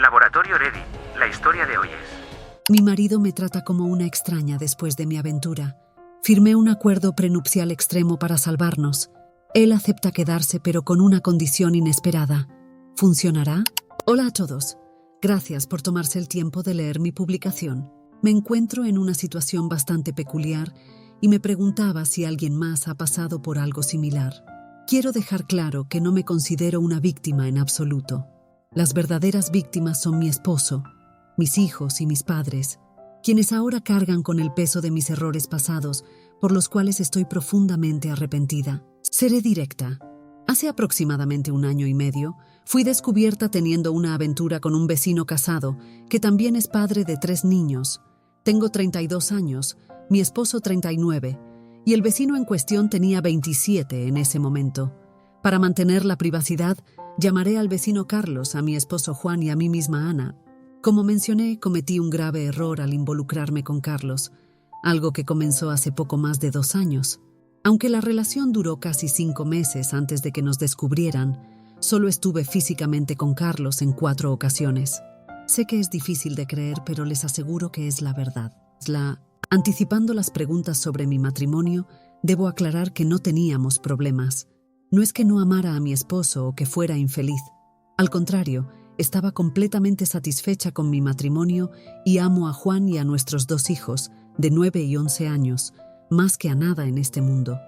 Laboratorio Ready, la historia de hoy es... Mi marido me trata como una extraña después de mi aventura. Firmé un acuerdo prenupcial extremo para salvarnos. Él acepta quedarse, pero con una condición inesperada. ¿Funcionará? Hola a todos. Gracias por tomarse el tiempo de leer mi publicación. Me encuentro en una situación bastante peculiar y me preguntaba si alguien más ha pasado por algo similar. Quiero dejar claro que no me considero una víctima en absoluto. Las verdaderas víctimas son mi esposo, mis hijos y mis padres, quienes ahora cargan con el peso de mis errores pasados, por los cuales estoy profundamente arrepentida. Seré directa. Hace aproximadamente 1 año y medio, fui descubierta teniendo una aventura con un vecino casado, que también es padre de 3 niños. Tengo 32 años, mi esposo 39, y el vecino en cuestión tenía 27 en ese momento. Para mantener la privacidad, llamaré al vecino Carlos, a mi esposo Juan y a mí misma Ana. Como mencioné, cometí un grave error al involucrarme con Carlos, algo que comenzó hace poco más de 2 años. Aunque la relación duró casi 5 meses antes de que nos descubrieran, solo estuve físicamente con Carlos en 4 ocasiones. Sé que es difícil de creer, pero les aseguro que es la verdad. Anticipando las preguntas sobre mi matrimonio, debo aclarar que no teníamos problemas. No es que no amara a mi esposo o que fuera infeliz. Al contrario, estaba completamente satisfecha con mi matrimonio y amo a Juan y a nuestros 2 hijos, de 9 y 11 años, más que a nada en este mundo.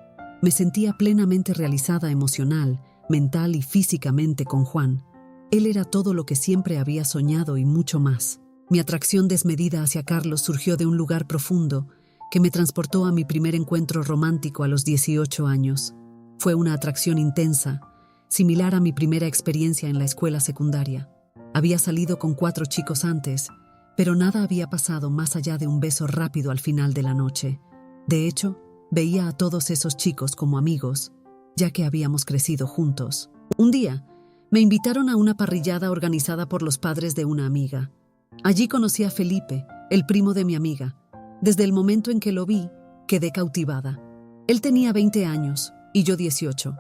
Me sentía plenamente realizada emocional, mental y físicamente con Juan. Él era todo lo que siempre había soñado y mucho más. Mi atracción desmedida hacia Carlos surgió de un lugar profundo que me transportó a mi primer encuentro romántico a los 18 años. Fue una atracción intensa, similar a mi primera experiencia en la escuela secundaria. Había salido con 4 chicos antes, pero nada había pasado más allá de un beso rápido al final de la noche. De hecho, veía a todos esos chicos como amigos, ya que habíamos crecido juntos. Un día, me invitaron a una parrillada organizada por los padres de una amiga. Allí conocí a Felipe, el primo de mi amiga. Desde el momento en que lo vi, quedé cautivada. Él tenía 20 años y yo 18.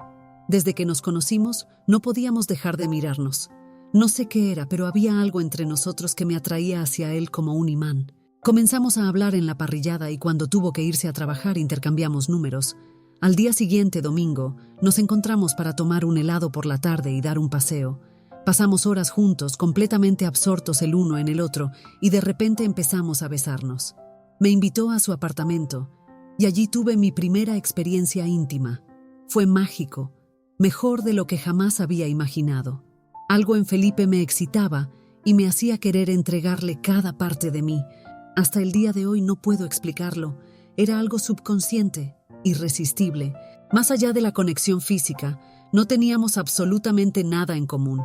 Desde que nos conocimos, no podíamos dejar de mirarnos. No sé qué era, pero había algo entre nosotros que me atraía hacia él como un imán. Comenzamos a hablar en la parrillada y cuando tuvo que irse a trabajar intercambiamos números. Al día siguiente, domingo, nos encontramos para tomar un helado por la tarde y dar un paseo. Pasamos horas juntos, completamente absortos el uno en el otro, y de repente empezamos a besarnos. Me invitó a su apartamento, y allí tuve mi primera experiencia íntima. Fue mágico, mejor de lo que jamás había imaginado. Algo en Felipe me excitaba y me hacía querer entregarle cada parte de mí. Hasta el día de hoy no puedo explicarlo. Era algo subconsciente, irresistible. Más allá de la conexión física, no teníamos absolutamente nada en común.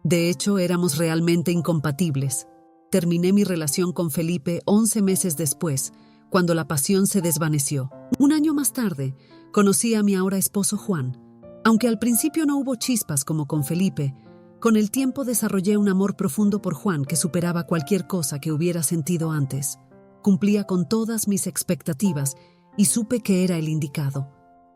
De hecho, éramos realmente incompatibles. Terminé mi relación con Felipe 11 meses después, cuando la pasión se desvaneció. 1 año más tarde, conocí a mi ahora esposo Juan. Aunque al principio no hubo chispas como con Felipe, con el tiempo desarrollé un amor profundo por Juan que superaba cualquier cosa que hubiera sentido antes. Cumplía con todas mis expectativas y supe que era el indicado.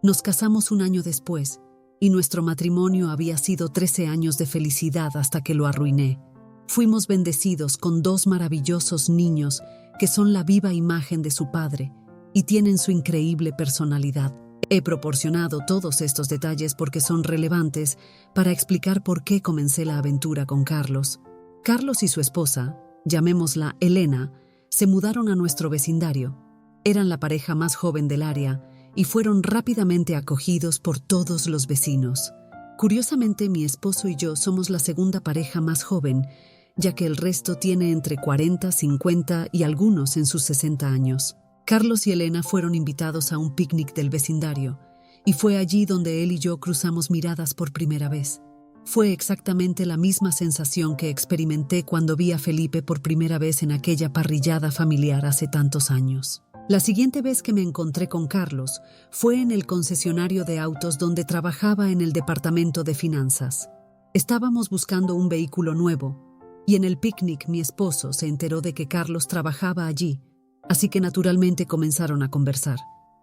Nos casamos 1 año después, y nuestro matrimonio había sido 13 años de felicidad hasta que lo arruiné. Fuimos bendecidos con 2 maravillosos niños que son la viva imagen de su padre y tienen su increíble personalidad. He proporcionado todos estos detalles porque son relevantes para explicar por qué comencé la aventura con Carlos. Carlos y su esposa, llamémosla Elena, se mudaron a nuestro vecindario. Eran la pareja más joven del área y fueron rápidamente acogidos por todos los vecinos. Curiosamente, mi esposo y yo somos la segunda pareja más joven, ya que el resto tiene entre 40, 50 y algunos en sus 60 años. Carlos y Elena fueron invitados a un picnic del vecindario, y fue allí donde él y yo cruzamos miradas por primera vez. Fue exactamente la misma sensación que experimenté cuando vi a Felipe por primera vez en aquella parrillada familiar hace tantos años. La siguiente vez que me encontré con Carlos fue en el concesionario de autos donde trabajaba en el departamento de finanzas. Estábamos buscando un vehículo nuevo, y en el picnic mi esposo se enteró de que Carlos trabajaba allí, así que naturalmente comenzaron a conversar.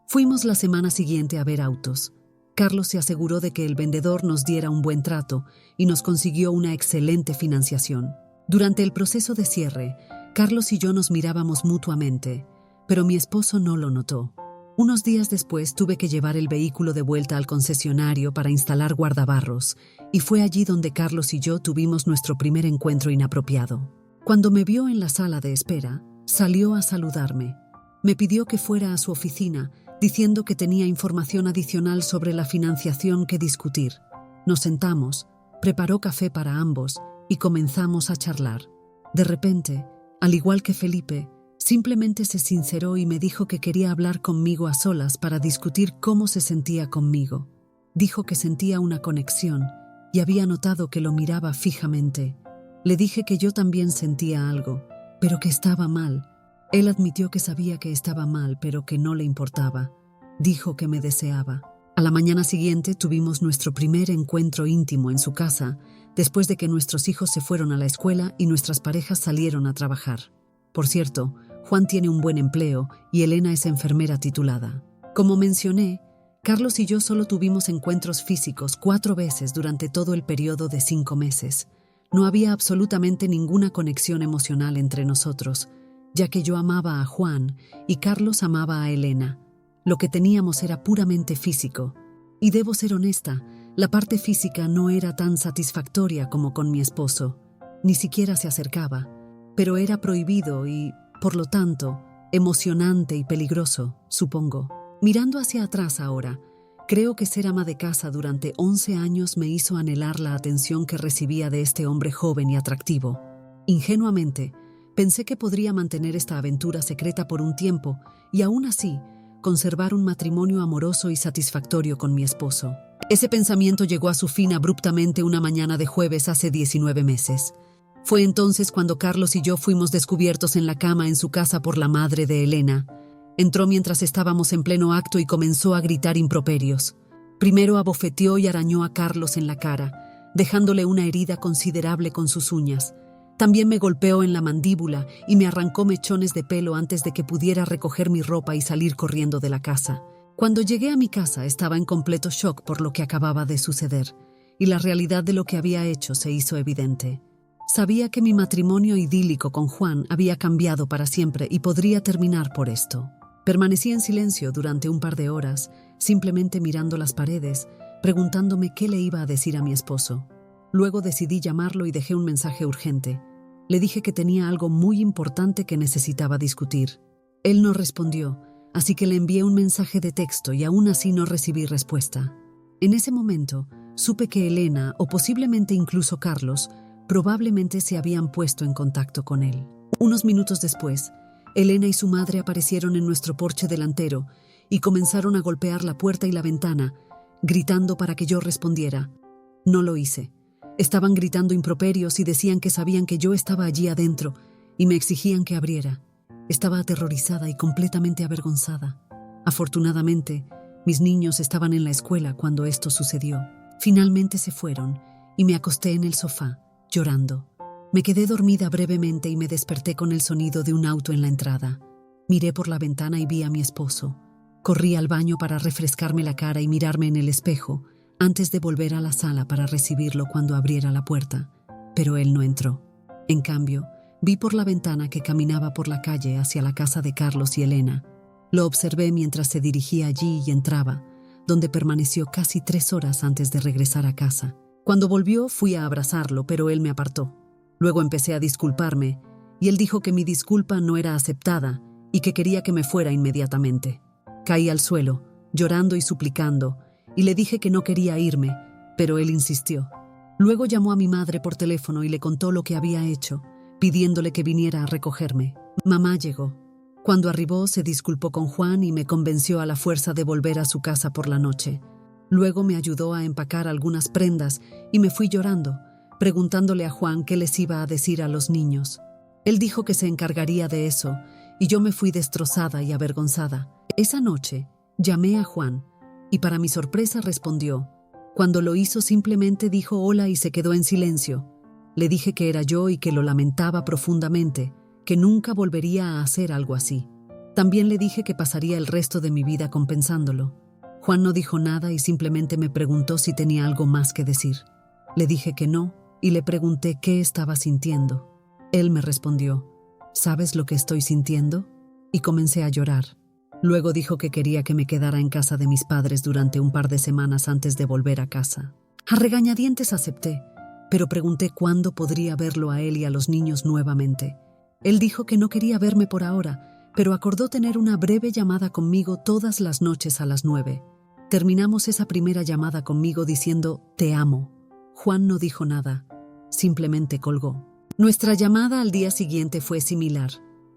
Fuimos la semana siguiente a ver autos. Carlos se aseguró de que el vendedor nos diera un buen trato y nos consiguió una excelente financiación. Durante el proceso de cierre, Carlos y yo nos mirábamos mutuamente, pero mi esposo no lo notó. Unos días después tuve que llevar el vehículo de vuelta al concesionario para instalar guardabarros, y fue allí donde Carlos y yo tuvimos nuestro primer encuentro inapropiado. Cuando me vio en la sala de espera, salió a saludarme. Me pidió que fuera a su oficina, diciendo que tenía información adicional sobre la financiación que discutir. Nos sentamos, preparó café para ambos y comenzamos a charlar. De repente, al igual que Felipe, simplemente se sinceró y me dijo que quería hablar conmigo a solas para discutir cómo se sentía conmigo. Dijo que sentía una conexión y había notado que lo miraba fijamente. Le dije que yo también sentía algo, pero que estaba mal. Él admitió que sabía que estaba mal, pero que no le importaba. Dijo que me deseaba. A la mañana siguiente tuvimos nuestro primer encuentro íntimo en su casa, después de que nuestros hijos se fueron a la escuela y nuestras parejas salieron a trabajar. Por cierto, Juan tiene un buen empleo y Elena es enfermera titulada. Como mencioné, Carlos y yo solo tuvimos encuentros físicos 4 veces durante todo el periodo de 5 meses. No había absolutamente ninguna conexión emocional entre nosotros, ya que yo amaba a Juan y Carlos amaba a Elena. Lo que teníamos era puramente físico. Y debo ser honesta, la parte física no era tan satisfactoria como con mi esposo. Ni siquiera se acercaba. Pero era prohibido y, por lo tanto, emocionante y peligroso, supongo. Mirando hacia atrás ahora, creo que ser ama de casa durante 11 años me hizo anhelar la atención que recibía de este hombre joven y atractivo. Ingenuamente, pensé que podría mantener esta aventura secreta por un tiempo y aún así, conservar un matrimonio amoroso y satisfactorio con mi esposo. Ese pensamiento llegó a su fin abruptamente una mañana de jueves hace 19 meses. Fue entonces cuando Carlos y yo fuimos descubiertos en la cama en su casa por la madre de Elena. Entró mientras estábamos en pleno acto y comenzó a gritar improperios. Primero abofeteó y arañó a Carlos en la cara, dejándole una herida considerable con sus uñas. También me golpeó en la mandíbula y me arrancó mechones de pelo antes de que pudiera recoger mi ropa y salir corriendo de la casa. Cuando llegué a mi casa estaba en completo shock por lo que acababa de suceder, y la realidad de lo que había hecho se hizo evidente. Sabía que mi matrimonio idílico con Juan había cambiado para siempre y podría terminar por esto. Permanecí en silencio durante un par de horas, simplemente mirando las paredes, preguntándome qué le iba a decir a mi esposo. Luego decidí llamarlo y dejé un mensaje urgente. Le dije que tenía algo muy importante que necesitaba discutir. Él no respondió, así que le envié un mensaje de texto y aún así no recibí respuesta. En ese momento, supe que Elena, o posiblemente incluso Carlos, probablemente se habían puesto en contacto con él. Unos minutos después, Elena y su madre aparecieron en nuestro porche delantero y comenzaron a golpear la puerta y la ventana, gritando para que yo respondiera. No lo hice. Estaban gritando improperios y decían que sabían que yo estaba allí adentro y me exigían que abriera. Estaba aterrorizada y completamente avergonzada. Afortunadamente, mis niños estaban en la escuela cuando esto sucedió. Finalmente se fueron y me acosté en el sofá, llorando. Me quedé dormida brevemente y me desperté con el sonido de un auto en la entrada. Miré por la ventana y vi a mi esposo. Corrí al baño para refrescarme la cara y mirarme en el espejo, antes de volver a la sala para recibirlo cuando abriera la puerta, pero él no entró. En cambio, vi por la ventana que caminaba por la calle hacia la casa de Carlos y Elena. Lo observé mientras se dirigía allí y entraba, donde permaneció casi 3 horas antes de regresar a casa. Cuando volvió, fui a abrazarlo, pero él me apartó. Luego empecé a disculparme, y él dijo que mi disculpa no era aceptada y que quería que me fuera inmediatamente. Caí al suelo, llorando y suplicando, y le dije que no quería irme, pero él insistió. Luego llamó a mi madre por teléfono y le contó lo que había hecho, pidiéndole que viniera a recogerme. Mamá llegó. Cuando arribó, se disculpó con Juan y me convenció a la fuerza de volver a su casa por la noche. Luego me ayudó a empacar algunas prendas y me fui llorando, preguntándole a Juan qué les iba a decir a los niños. Él dijo que se encargaría de eso, y yo me fui destrozada y avergonzada. Esa noche, llamé a Juan, y para mi sorpresa respondió. Cuando lo hizo simplemente dijo hola y se quedó en silencio. Le dije que era yo y que lo lamentaba profundamente, que nunca volvería a hacer algo así. También le dije que pasaría el resto de mi vida compensándolo. Juan no dijo nada y simplemente me preguntó si tenía algo más que decir. Le dije que no y le pregunté qué estaba sintiendo. Él me respondió, ¿sabes lo que estoy sintiendo? Y comencé a llorar. Luego dijo que quería que me quedara en casa de mis padres durante un par de semanas antes de volver a casa. A regañadientes acepté, pero pregunté cuándo podría verlo a él y a los niños nuevamente. Él dijo que no quería verme por ahora, pero acordó tener una breve llamada conmigo todas las noches a las 9. Terminamos esa primera llamada conmigo diciendo «Te amo». Juan no dijo nada, simplemente colgó. Nuestra llamada al día siguiente fue similar,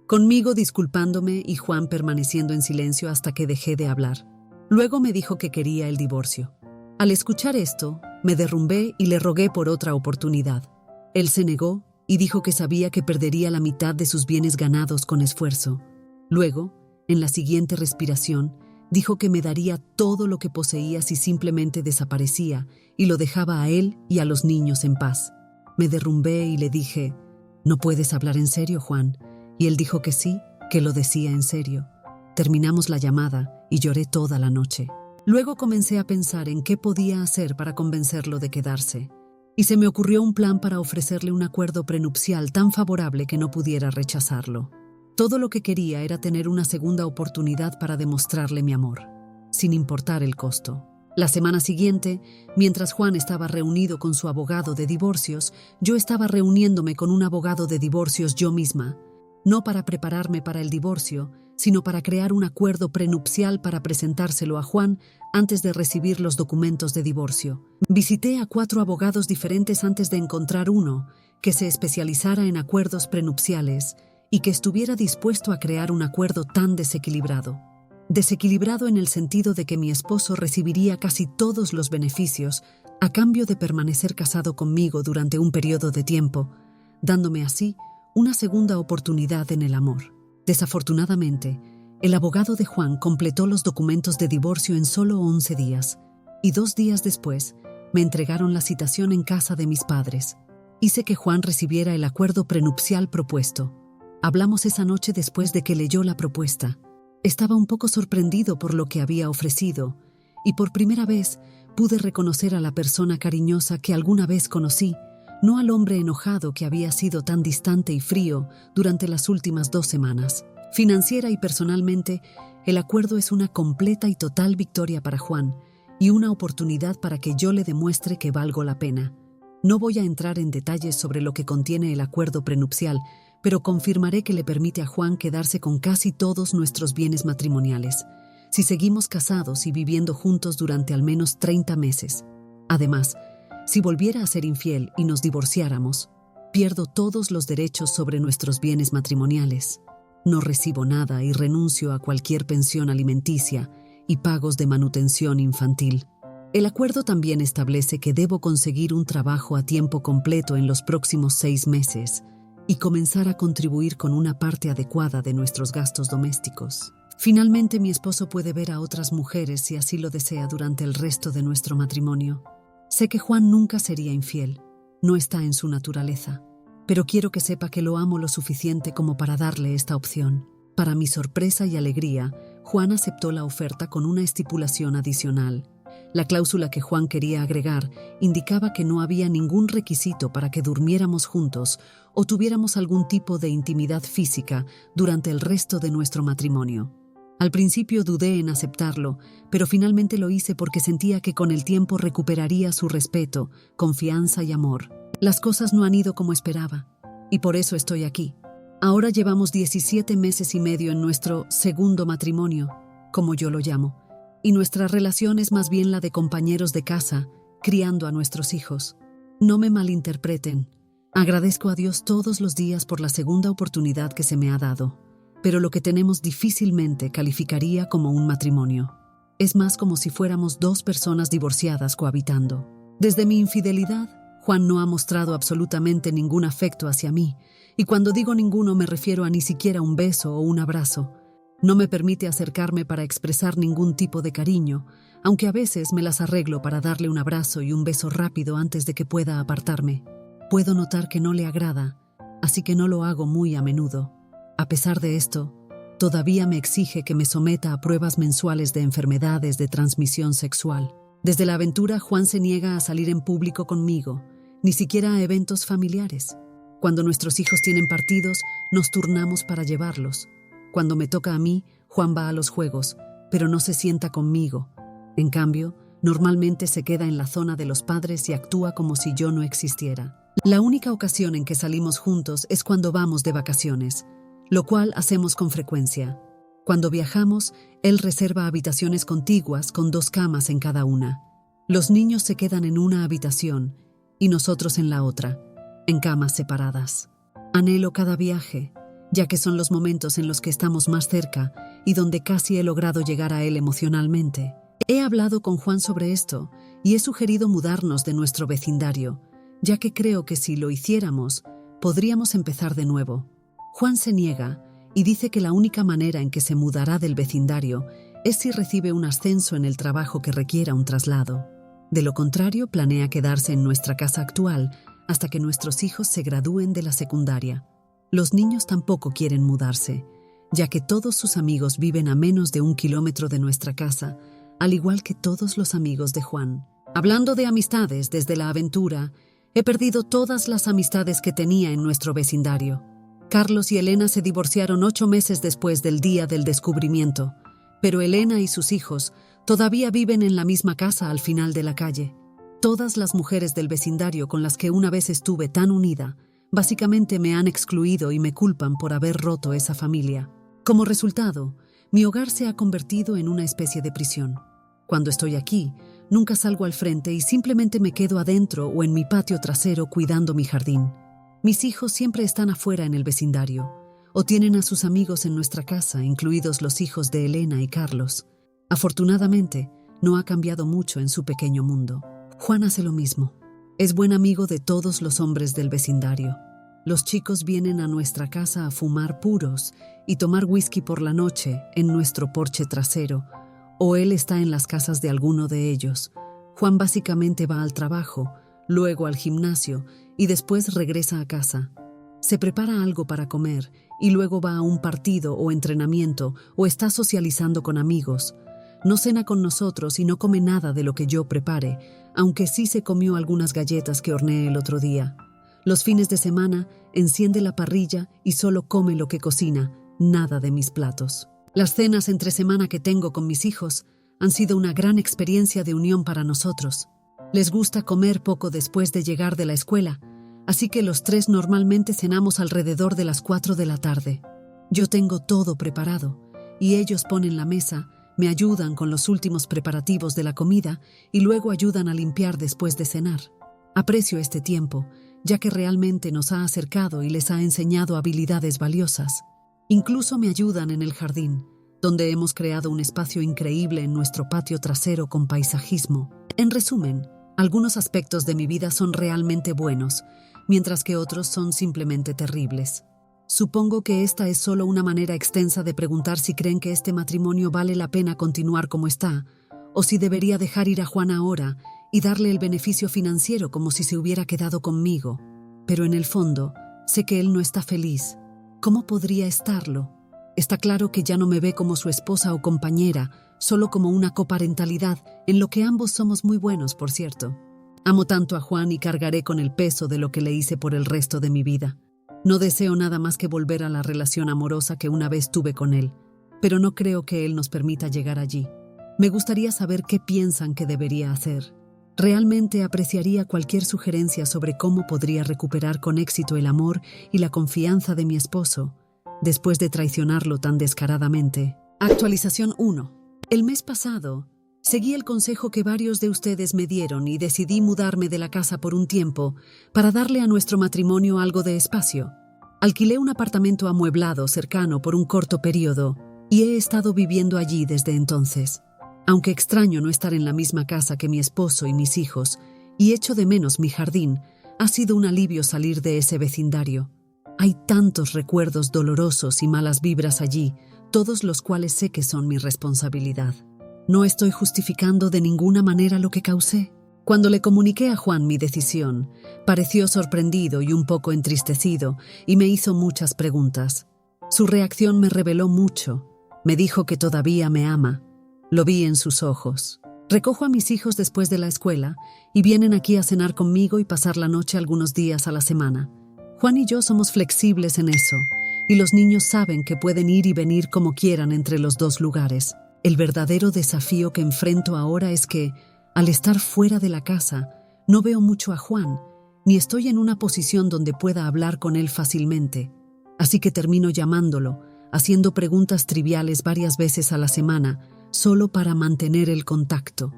conmigo disculpándome y Juan permaneciendo en silencio hasta que dejé de hablar. Luego me dijo que quería el divorcio. Al escuchar esto, me derrumbé y le rogué por otra oportunidad. Él se negó y dijo que sabía que perdería la mitad de sus bienes ganados con esfuerzo. Luego, en la siguiente respiración, dijo que me daría todo lo que poseía si simplemente desaparecía y lo dejaba a él y a los niños en paz. Me derrumbé y le dije, «¿No puedes hablar en serio, Juan?» Y él dijo que sí, que lo decía en serio. Terminamos la llamada y lloré toda la noche. Luego comencé a pensar en qué podía hacer para convencerlo de quedarse. Y se me ocurrió un plan para ofrecerle un acuerdo prenupcial tan favorable que no pudiera rechazarlo. Todo lo que quería era tener una segunda oportunidad para demostrarle mi amor, sin importar el costo. La semana siguiente, mientras Juan estaba reunido con su abogado de divorcios, yo estaba reuniéndome con un abogado de divorcios yo misma, no para prepararme para el divorcio, sino para crear un acuerdo prenupcial para presentárselo a Juan antes de recibir los documentos de divorcio. Visité a 4 abogados diferentes antes de encontrar uno que se especializara en acuerdos prenupciales y que estuviera dispuesto a crear un acuerdo tan desequilibrado. Desequilibrado en el sentido de que mi esposo recibiría casi todos los beneficios a cambio de permanecer casado conmigo durante un periodo de tiempo, dándome así una segunda oportunidad en el amor. Desafortunadamente, el abogado de Juan completó los documentos de divorcio en solo 11 días, y 2 días después me entregaron la citación en casa de mis padres. Hice que Juan recibiera el acuerdo prenupcial propuesto. Hablamos esa noche después de que leyó la propuesta. Estaba un poco sorprendido por lo que había ofrecido, y por primera vez pude reconocer a la persona cariñosa que alguna vez conocí, no al hombre enojado que había sido tan distante y frío durante las últimas 2 semanas. Financiera y personalmente, el acuerdo es una completa y total victoria para Juan y una oportunidad para que yo le demuestre que valgo la pena. No voy a entrar en detalles sobre lo que contiene el acuerdo prenupcial, pero confirmaré que le permite a Juan quedarse con casi todos nuestros bienes matrimoniales, si seguimos casados y viviendo juntos durante al menos 30 meses. Además, si volviera a ser infiel y nos divorciáramos, pierdo todos los derechos sobre nuestros bienes matrimoniales. No recibo nada y renuncio a cualquier pensión alimenticia y pagos de manutención infantil. El acuerdo también establece que debo conseguir un trabajo a tiempo completo en los próximos 6 meses y comenzar a contribuir con una parte adecuada de nuestros gastos domésticos. Finalmente, mi esposo puede ver a otras mujeres si así lo desea durante el resto de nuestro matrimonio. Sé que Juan nunca sería infiel, no está en su naturaleza, pero quiero que sepa que lo amo lo suficiente como para darle esta opción. Para mi sorpresa y alegría, Juan aceptó la oferta con una estipulación adicional. La cláusula que Juan quería agregar indicaba que no había ningún requisito para que durmiéramos juntos o tuviéramos algún tipo de intimidad física durante el resto de nuestro matrimonio. Al principio dudé en aceptarlo, pero finalmente lo hice porque sentía que con el tiempo recuperaría su respeto, confianza y amor. Las cosas no han ido como esperaba, y por eso estoy aquí. Ahora llevamos 17 meses y medio en nuestro segundo matrimonio, como yo lo llamo, y nuestra relación es más bien la de compañeros de casa, criando a nuestros hijos. No me malinterpreten. Agradezco a Dios todos los días por la segunda oportunidad que se me ha dado, pero lo que tenemos difícilmente calificaría como un matrimonio. Es más como si fuéramos 2 personas divorciadas cohabitando. Desde mi infidelidad, Juan no ha mostrado absolutamente ningún afecto hacia mí, y cuando digo ninguno me refiero a ni siquiera un beso o un abrazo. No me permite acercarme para expresar ningún tipo de cariño, aunque a veces me las arreglo para darle un abrazo y un beso rápido antes de que pueda apartarme. Puedo notar que no le agrada, así que no lo hago muy a menudo. A pesar de esto, todavía me exige que me someta a pruebas mensuales de enfermedades de transmisión sexual. Desde la aventura, Juan se niega a salir en público conmigo, ni siquiera a eventos familiares. Cuando nuestros hijos tienen partidos, nos turnamos para llevarlos. Cuando me toca a mí, Juan va a los juegos, pero no se sienta conmigo. En cambio, normalmente se queda en la zona de los padres y actúa como si yo no existiera. La única ocasión en que salimos juntos es cuando vamos de vacaciones, lo cual hacemos con frecuencia. Cuando viajamos, él reserva habitaciones contiguas con 2 camas en cada una. Los niños se quedan en una habitación y nosotros en la otra, en camas separadas. Anhelo cada viaje, ya que son los momentos en los que estamos más cerca y donde casi he logrado llegar a él emocionalmente. He hablado con Juan sobre esto y he sugerido mudarnos de nuestro vecindario, ya que creo que si lo hiciéramos, podríamos empezar de nuevo. Juan se niega y dice que la única manera en que se mudará del vecindario es si recibe un ascenso en el trabajo que requiera un traslado. De lo contrario, planea quedarse en nuestra casa actual hasta que nuestros hijos se gradúen de la secundaria. Los niños tampoco quieren mudarse, ya que todos sus amigos viven a menos de 1 kilómetro de nuestra casa, al igual que todos los amigos de Juan. Hablando de amistades desde la aventura, he perdido todas las amistades que tenía en nuestro vecindario. Carlos y Elena se divorciaron 8 meses después del día del descubrimiento, pero Elena y sus hijos todavía viven en la misma casa al final de la calle. Todas las mujeres del vecindario con las que una vez estuve tan unida, básicamente me han excluido y me culpan por haber roto esa familia. Como resultado, mi hogar se ha convertido en una especie de prisión. Cuando estoy aquí, nunca salgo al frente y simplemente me quedo adentro o en mi patio trasero cuidando mi jardín. Mis hijos siempre están afuera en el vecindario, o tienen a sus amigos en nuestra casa, incluidos los hijos de Elena y Carlos. Afortunadamente, no ha cambiado mucho en su pequeño mundo. Juan hace lo mismo. Es buen amigo de todos los hombres del vecindario. Los chicos vienen a nuestra casa a fumar puros y tomar whisky por la noche en nuestro porche trasero, o él está en las casas de alguno de ellos. Juan básicamente va al trabajo, luego al gimnasio y después regresa a casa. Se prepara algo para comer y luego va a un partido o entrenamiento o está socializando con amigos. No cena con nosotros y no come nada de lo que yo prepare, aunque sí se comió algunas galletas que horneé el otro día. Los fines de semana enciende la parrilla y solo come lo que cocina, nada de mis platos. Las cenas entre semana que tengo con mis hijos han sido una gran experiencia de unión para nosotros. Les gusta comer poco después de llegar de la escuela, así que los 3 normalmente cenamos alrededor de las 4 de la tarde. Yo tengo todo preparado y ellos ponen la mesa, me ayudan con los últimos preparativos de la comida y luego ayudan a limpiar después de cenar. Aprecio este tiempo, ya que realmente nos ha acercado y les ha enseñado habilidades valiosas. Incluso me ayudan en el jardín, donde hemos creado un espacio increíble en nuestro patio trasero con paisajismo. En resumen, algunos aspectos de mi vida son realmente buenos, mientras que otros son simplemente terribles. Supongo que esta es solo una manera extensa de preguntar si creen que este matrimonio vale la pena continuar como está, o si debería dejar ir a Juan ahora y darle el beneficio financiero como si se hubiera quedado conmigo. Pero en el fondo, sé que él no está feliz. ¿Cómo podría estarlo? Está claro que ya no me ve como su esposa o compañera, solo como una coparentalidad, en lo que ambos somos muy buenos, por cierto. Amo tanto a Juan y cargaré con el peso de lo que le hice por el resto de mi vida. No deseo nada más que volver a la relación amorosa que una vez tuve con él, pero no creo que él nos permita llegar allí. Me gustaría saber qué piensan que debería hacer. Realmente apreciaría cualquier sugerencia sobre cómo podría recuperar con éxito el amor y la confianza de mi esposo, después de traicionarlo tan descaradamente. Actualización 1. El mes pasado, seguí el consejo que varios de ustedes me dieron y decidí mudarme de la casa por un tiempo para darle a nuestro matrimonio algo de espacio. Alquilé un apartamento amueblado cercano por un corto periodo y he estado viviendo allí desde entonces. Aunque extraño no estar en la misma casa que mi esposo y mis hijos y echo de menos mi jardín, ha sido un alivio salir de ese vecindario. Hay tantos recuerdos dolorosos y malas vibras allí, todos los cuales sé que son mi responsabilidad. No estoy justificando de ninguna manera lo que causé. Cuando le comuniqué a Juan mi decisión, pareció sorprendido y un poco entristecido y me hizo muchas preguntas. Su reacción me reveló mucho. Me dijo que todavía me ama. Lo vi en sus ojos. Recojo a mis hijos después de la escuela y vienen aquí a cenar conmigo y pasar la noche algunos días a la semana. Juan y yo somos flexibles en eso, y los niños saben que pueden ir y venir como quieran entre los dos lugares. El verdadero desafío que enfrento ahora es que, al estar fuera de la casa, no veo mucho a Juan, ni estoy en una posición donde pueda hablar con él fácilmente. Así que termino llamándolo, haciendo preguntas triviales varias veces a la semana, solo para mantener el contacto.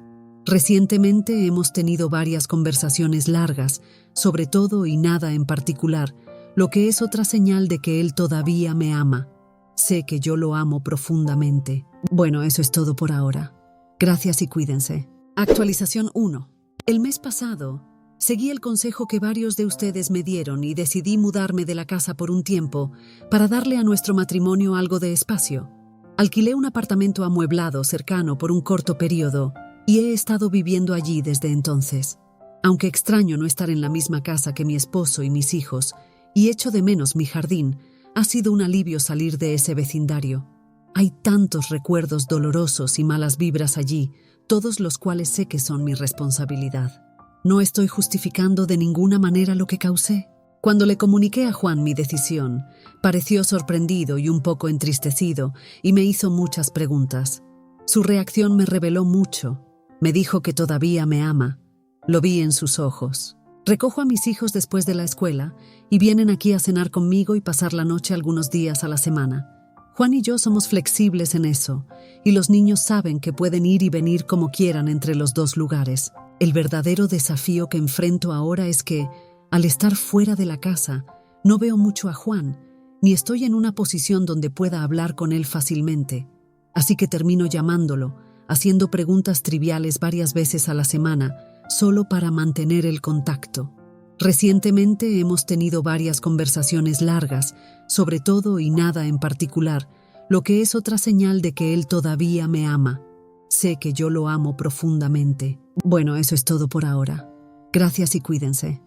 Recientemente hemos tenido varias conversaciones largas, sobre todo y nada en particular, lo que es otra señal de que él todavía me ama. Sé que yo lo amo profundamente. Bueno, eso es todo por ahora. Gracias y cuídense. Actualización 1. El mes pasado, seguí el consejo que varios de ustedes me dieron y decidí mudarme de la casa por un tiempo para darle a nuestro matrimonio algo de espacio. Alquilé un apartamento amueblado cercano por un corto periodo y he estado viviendo allí desde entonces. Aunque extraño no estar en la misma casa que mi esposo y mis hijos y echo de menos mi jardín, ha sido un alivio salir de ese vecindario. Hay tantos recuerdos dolorosos y malas vibras allí, todos los cuales sé que son mi responsabilidad. No estoy justificando de ninguna manera lo que causé. Cuando le comuniqué a Juan mi decisión, pareció sorprendido y un poco entristecido y me hizo muchas preguntas. Su reacción me reveló mucho. Me dijo que todavía me ama. Lo vi en sus ojos. Recojo a mis hijos después de la escuela y vienen aquí a cenar conmigo y pasar la noche algunos días a la semana. Juan y yo somos flexibles en eso, y los niños saben que pueden ir y venir como quieran entre los dos lugares. El verdadero desafío que enfrento ahora es que, al estar fuera de la casa, no veo mucho a Juan, ni estoy en una posición donde pueda hablar con él fácilmente. Así que termino llamándolo, haciendo preguntas triviales varias veces a la semana, solo para mantener el contacto. Recientemente hemos tenido varias conversaciones largas, sobre todo y nada en particular, lo que es otra señal de que él todavía me ama. Sé que yo lo amo profundamente. Bueno, eso es todo por ahora. Gracias y cuídense.